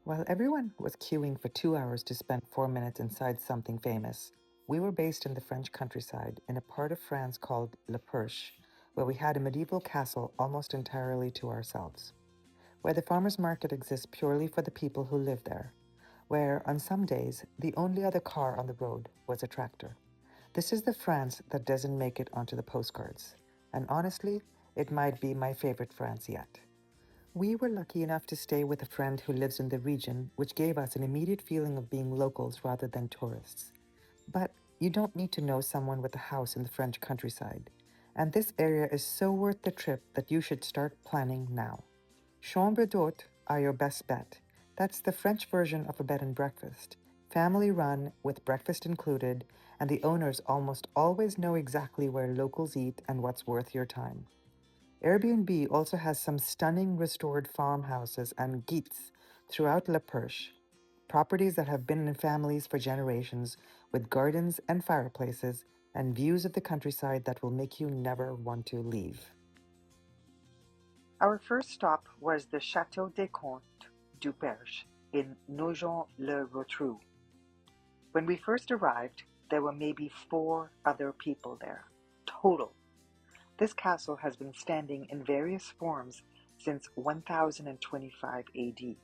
While everyone was queuing for 2 hours to spend 4 minutes inside something famous, we were based in the French countryside in a part of France called Le Perche, where we had a medieval castle almost entirely to ourselves, where the farmers' market exists purely for the people who live there, where on some days the only other car on the road was a tractor. This is the France that doesn't make it onto the postcards, and honestly, it might be my favorite France yet. We were lucky enough to stay with a friend who lives in the region, which gave us an immediate feeling of being locals rather than tourists. But you don't need to know someone with a house in the French countryside. And this area is so worth the trip that you should start planning now. Chambre d'hôte are your best bet. That's the French version of a bed and breakfast. Family run with breakfast included, and the owners almost always know exactly where locals eat and what's worth your time. Airbnb also has some stunning restored farmhouses and gîtes throughout La Perche, properties that have been in families for generations with gardens and fireplaces and views of the countryside that will make you never want to leave. Our first stop was the Chateau des Comtes du Perche in Nogent-le-Rotrou. When we first arrived, there were maybe 4 other people there, total. This castle has been standing in various forms since 1025 AD.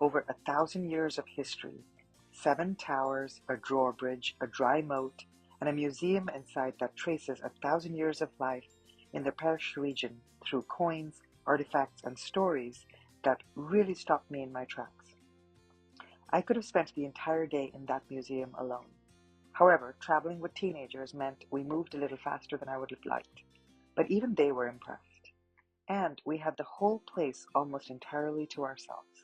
Over 1,000 years of history, 7 towers, a drawbridge, a dry moat, and a museum inside that traces 1,000 years of life in the Perche region through coins, artifacts, and stories that really stopped me in my tracks. I could have spent the entire day in that museum alone. However, traveling with teenagers meant we moved a little faster than I would have liked, but even they were impressed. And we had the whole place almost entirely to ourselves.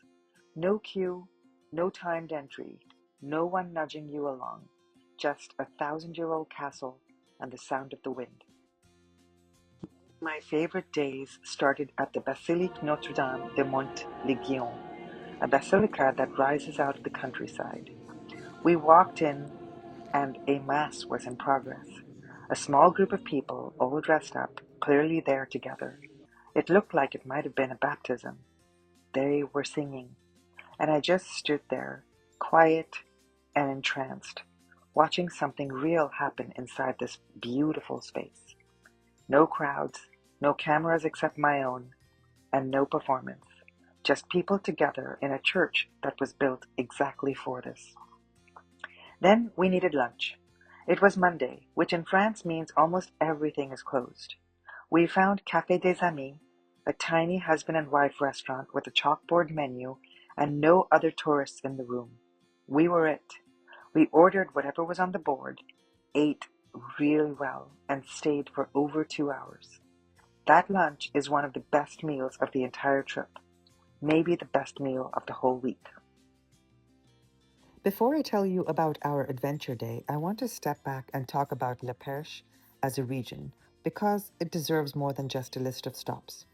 No queue, no timed entry, no one nudging you along, just 1,000-year-old castle and the sound of the wind. My favorite days started at the Basilique Notre-Dame de Montligeon, a basilica that rises out of the countryside. We walked in and a mass was in progress. A small group of people, all dressed up, clearly there together. It looked like it might have been a baptism. They were singing, and I just stood there, quiet and entranced, watching something real happen inside this beautiful space. No crowds, no cameras except my own, and no performance. Just people together in a church that was built exactly for this. Then we needed lunch. It was Monday, which in France means almost everything is closed. We found Café des Amis, a tiny husband and wife restaurant with a chalkboard menu and no other tourists in the room. We were it. We ordered whatever was on the board, ate really well, and stayed for over 2 hours. That lunch is one of the best meals of the entire trip, maybe the best meal of the whole week. Before I tell you about our adventure day, I want to step back and talk about Le Perche as a region because it deserves more than just a list of stops.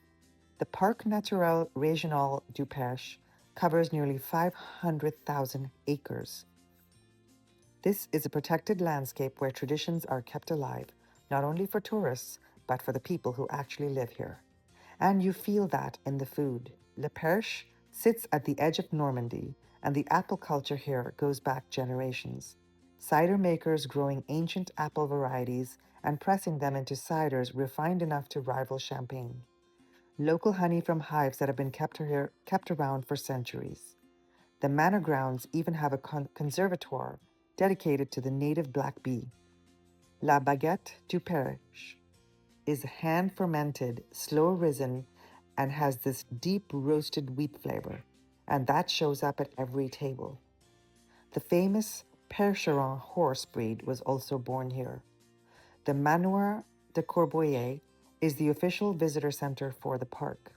The Parc Naturel Régional du Perche covers nearly 500,000 acres. This is a protected landscape where traditions are kept alive, not only for tourists, but for the people who actually live here. And you feel that in the food. Le Perche sits at the edge of Normandy, and the apple culture here goes back generations. Cider makers growing ancient apple varieties and pressing them into ciders refined enough to rival champagne. Local honey from hives that have been kept around for centuries. The manor grounds even have a conservatoire dedicated to the native black bee. La baguette du Perche is hand fermented, slow risen, and has this deep roasted wheat flavor, and that shows up at every table. The famous Percheron horse breed was also born here. The Manoir de Courboyer is the official visitor center for the park.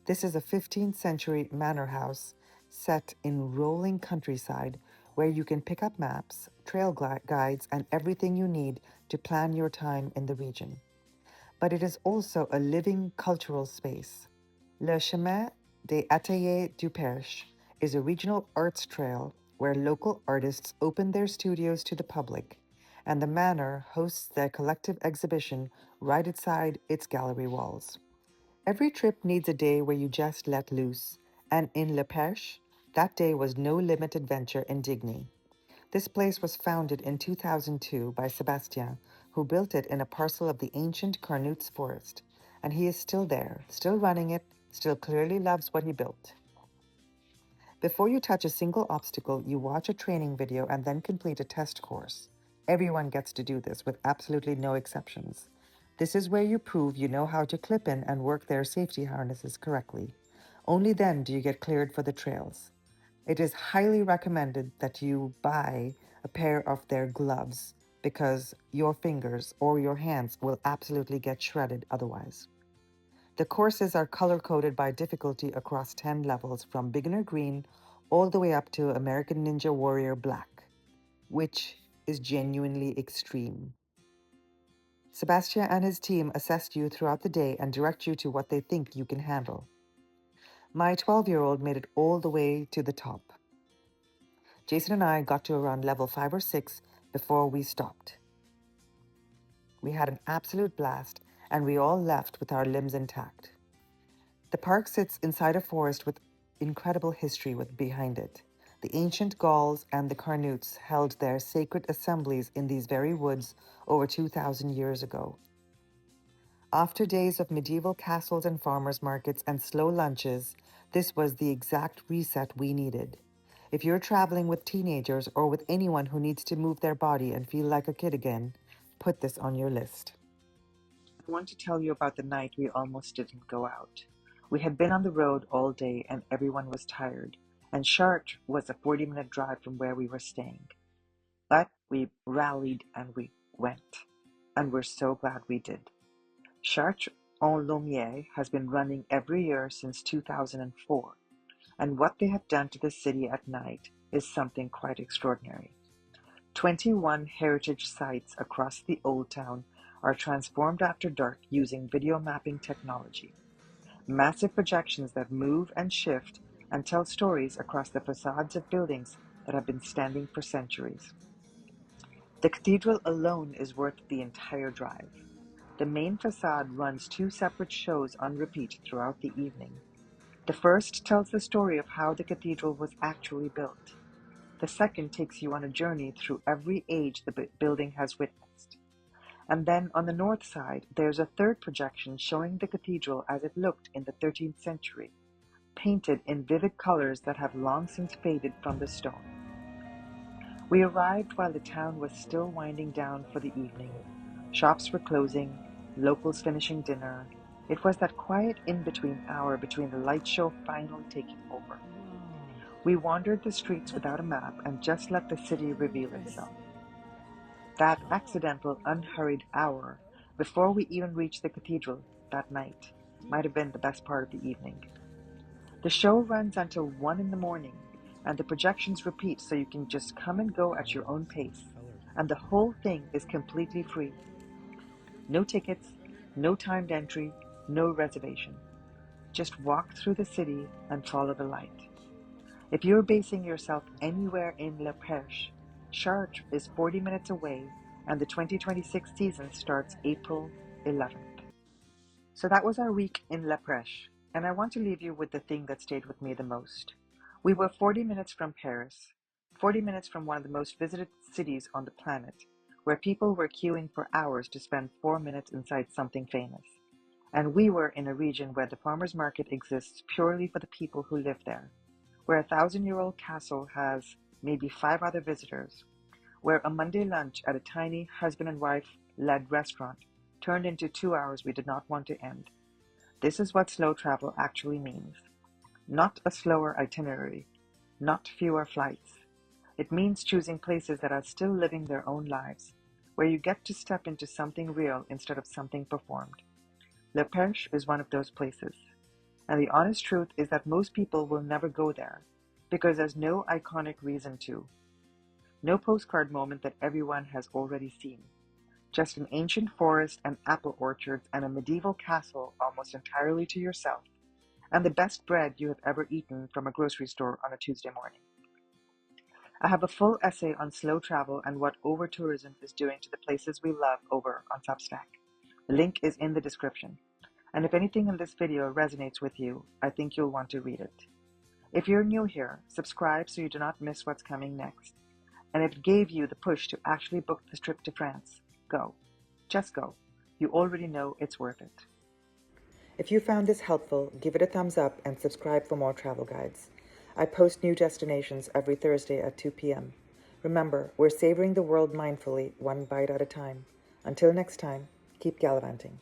This is a 15th century manor house set in rolling countryside where you can pick up maps, trail guides, and everything you need to plan your time in the region. But it is also a living cultural space. Le Chemin des Ateliers du Perche is a regional arts trail where local artists open their studios to the public, and the manor hosts their collective exhibition right inside its gallery walls. Every trip needs a day where you just let loose, and in Le Perche, That day was No Limit Adventure in Digny. This place was founded in 2002 by Sebastien, who built it in a parcel of the ancient Carnutes forest, and he is still there, still running it, still clearly loves what he built. Before you touch a single obstacle, you watch a training video and then complete a test course. Everyone gets to do this with absolutely no exceptions. This is where you prove you know how to clip in and work their safety harnesses correctly. Only then do you get cleared for the trails. It is highly recommended that you buy a pair of their gloves because your fingers or your hands will absolutely get shredded otherwise. The courses are color coded by difficulty across 10 levels from beginner green all the way up to American Ninja Warrior black, which is genuinely extreme. Sebastian and his team assess you throughout the day and direct you to what they think you can handle. My 12-year-old made it all the way to the top. Jason and I got to around level 5 or 6 before we stopped. We had an absolute blast, and we all left with our limbs intact. The park sits inside a forest with incredible history behind it. The ancient Gauls and the Carnutes held their sacred assemblies in these very woods over 2,000 years ago. After days of medieval castles and farmers' markets and slow lunches, this was the exact reset we needed. If you're traveling with teenagers or with anyone who needs to move their body and feel like a kid again, put this on your list. I want to tell you about the night we almost didn't go out. We had been on the road all day and everyone was tired, and Chartres was a 40-minute drive from where we were staying. But we rallied and we went, and we're so glad we did. Chartres en Lumières has been running every year since 2004, and what they have done to the city at night is something quite extraordinary. 21 heritage sites across the Old Town are transformed after dark using video mapping technology. Massive projections that move and shift and tell stories across the facades of buildings that have been standing for centuries. The cathedral alone is worth the entire drive. The main facade runs 2 separate shows on repeat throughout the evening. The first tells the story of how the cathedral was actually built. The second takes you on a journey through every age the building has witnessed. And then on the north side, there's a third projection showing the cathedral as it looked in the 13th century, painted in vivid colors that have long since faded from the stone. We arrived while the town was still winding down for the evening. Shops were closing, locals finishing dinner. It was that quiet in-between hour between the light show finally taking over. We wandered the streets without a map and just let the city reveal itself. That accidental, unhurried hour before we even reached the cathedral that night might have been the best part of the evening. The show runs until 1 in the morning, and the projections repeat so you can just come and go at your own pace, and the whole thing is completely free. No tickets, no timed entry, no reservation. Just walk through the city and follow the light. If you're basing yourself anywhere in Le Perche, Chartres is 40 minutes away, and the 2026 season starts April 11th. So that was our week in Le Perche, and I want to leave you with the thing that stayed with me the most. We were 40 minutes from Paris, 40 minutes from one of the most visited cities on the planet, where people were queuing for hours to spend 4 minutes inside something famous. And we were in a region where the farmers market exists purely for the people who live there, where a 1,000-year-old castle has maybe 5 other visitors, where a Monday lunch at a tiny husband and wife-led restaurant turned into 2 hours we did not want to end. This is what slow travel actually means. Not a slower itinerary, not fewer flights. It means choosing places that are still living their own lives, where you get to step into something real instead of something performed. Le Perche is one of those places. And the honest truth is that most people will never go there, because there's no iconic reason to. No postcard moment that everyone has already seen. Just an ancient forest and apple orchards and a medieval castle almost entirely to yourself, and the best bread you have ever eaten from a grocery store on a Tuesday morning. I have a full essay on slow travel and what over-tourism is doing to the places we love over on Substack. The link is in the description. And if anything in this video resonates with you, I think you'll want to read it. If you're new here, subscribe so you do not miss what's coming next. And if it gave you the push to actually book the trip to France, go. Just go. You already know it's worth it. If you found this helpful, give it a thumbs up and subscribe for more travel guides. I post new destinations every Thursday at 2 p.m. Remember, we're savoring the world mindfully, one bite at a time. Until next time, keep gallivanting.